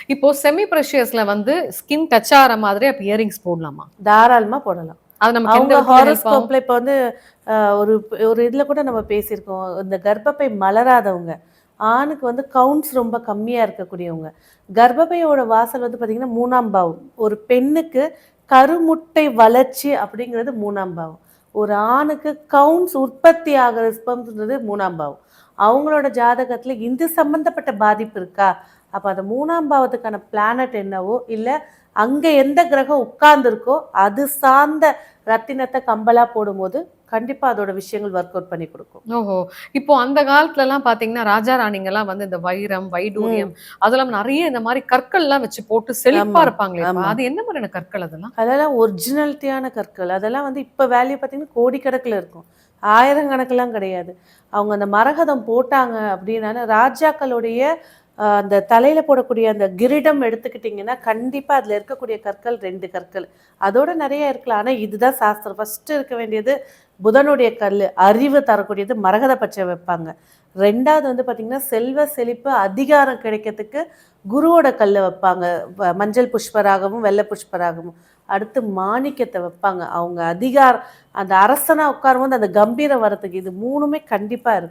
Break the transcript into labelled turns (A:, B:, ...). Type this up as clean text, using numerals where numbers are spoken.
A: இப்போ செமி பிரஷியஸ்ல வந்து skin touch ஆற மாதிரி அப்ப இயரிங்ஸ் போடலாமா?
B: தாராளமா போடலாம்.
A: அது நமக்கு எந்த
B: அவங்க
A: விதத்துல ஹெல்ப் ஆகும்?
B: ஹாரோஸ்கோப்ல இப்ப வந்து ஒரு ஒரு இதுல கூட நம்ம பேசியிருக்கோம். இந்த கர்ப்பப்பை மலராதவங்க, ஆணுக்கு வந்து கவுண்ட்ஸ் ரொம்ப கம்மியா இருக்கக்கூடியவங்க. கர்ப்பப்பையோட வாசல் வந்து பார்த்தீங்கன்னா 3ஆம் பாவம். ஒரு பெண்ணுக்கு கருமுட்டை வளர்ச்சி அப்படிங்கிறது 3ஆம் பாவம். ஒரு ஆணுக்கு கவுண்ட்ஸ் உற்பத்தி ஆகுற ஸ்பெர்ம்ஸ்ன்றது 3ஆம் பாவம். அவங்களோட ஜாதகத்துல இது சம்பந்தப்பட்ட பாதிப்பு இருக்கா? அப்ப அந்த 3ஆம் பாவத்துக்கான பிளானட் என்னவோ, இல்ல அங்க எந்த கிரகம் உட்கார்ந்திருக்கோ, அது சார்ந்த ரத்தினத்த கம்பலா போடும்போது, கண்டிப்பா அதோட விஷயங்கள் ஒர்க் அவுட் பண்ணி குடுக்கும்.
A: ஓஹோ! இப்போ அந்த காலத்துலலாம் பார்த்தீங்கன்னா, ராஜா ராணிங்கலாம் வந்து இந்த வைரம், வைடூரியம்
B: ம்.
A: அதெல்லாம் நெறைய இந்த மாரி கற்கள்லாம் வச்சு போட்டு செழிப்பா
B: ஆமா,
A: இருப்பாங்களேப்பா!
B: ஆமா.
A: அது என்ன மாதிரியான கற்கள் அதெல்லாம்?
B: அதெல்லாம் ஒரிஜினாலிட்டியான கற்கள். அதெல்லாம் வந்து இப்ப வேல்யூ பார்த்தீங்கன்னா, கோடிக்கணக்குல இருக்கும். ஆயிரக்கணக்குலாம் கிடையாது. அவங்க அந்த மரகதம் போட்டாங்க அப்படின்னால, ராஜாக்களுடைய அந்த தலையில போடக்கூடிய அந்த கிரீடம் எடுத்துக்கிட்டிங்கன்னா, கண்டிப்பா அதில இருக்கக்கூடிய கற்கள் 2 கற்கள். அதோட நெறைய இருக்கலாம். ஆனா இதுதான் சாஸ்திரம். ஃபர்ஸ்ட்டு இருக்க வேண்டியது புதனுடைய கல்லு. அறிவு தரக்கூடியது மரகத பச்சை வைப்பாங்க. 2வது வந்து பார்த்தீங்கன்னா, செல்வ செழிப்பு, அதிகாரம் கிடைக்கிறதுக்கு குருவோட கல்ல வைப்பாங்க. மஞ்சள் புஷ்பராகமும், வெள்ள புஷ்பராகமும். அடுத்து மாணிக்கத்த வைப்பாங்க. அவங்க அந்த அரசனா உட்காரும்போது அந்த கம்பீரம் வரதுக்கு இது 3மே கண்டிப்பா இருக்கும்.